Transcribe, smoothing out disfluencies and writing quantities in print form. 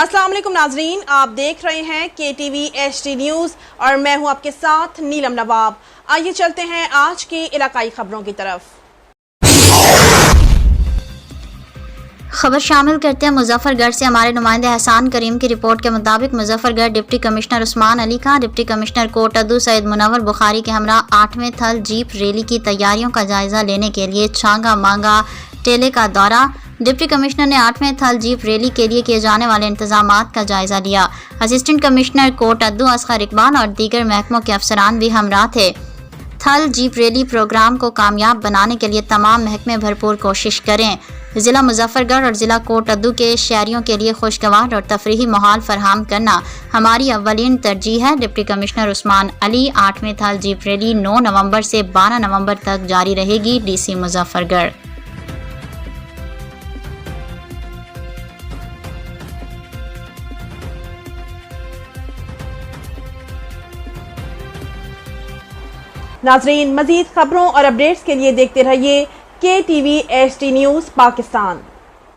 अस्सलाम वालेकुम नाजरीन, आप देख रहे हैं KTV HD न्यूज़ और मैं हूं आपके साथ नीलम नवाब। आइए चलते हैं आज की इलाकाई खबरों की तरफ। खबर शामिल करते हैं मुजफ्फरगढ़ से। हमारे नुमाइंदे एहसान करीम की रिपोर्ट के मुताबिक Muzaffargarh deputy commissioner Usman Ali Khan, deputy commissioner Kot Addu Syed Munawar Bukhari के हमरा 8वें थल जीप रैली की तैयारियों का जायजा लेने के लिए छांगा मांगा टेले का दौरा। डिप्टी कमिश्नर ने 8वें थल जीप रैली के लिए किए जाने वाले इंतजामात का जायजा लिया। असिस्टेंट कमिश्नर कोट अद्दू असगर इकबाल और दीगर महकमों के अफसरान भी हमरा थे। थल जीप रैली प्रोग्राम को कामयाब बनाने के लिए तमाम महकमे भरपूर कोशिश करें। ज़िला मुजफ्फरगढ़ और ज़िला कोट अद्दू के शहरियों के लिए खुशगवार और तफरीही माहौल फराहम करना हमारी अव्वलीन तरजीह है। डिप्टी कमिश्नर उस्मान अली 8वें थल जीप रैली 9 नवंबर से 12 नवंबर तक जारी रहेगी। DC मुजफ्फरगढ़। नाजरीन, मजीद खबरों और अपडेट्स के लिए देखते रहिए KTV HD न्यूज़ पाकिस्तान।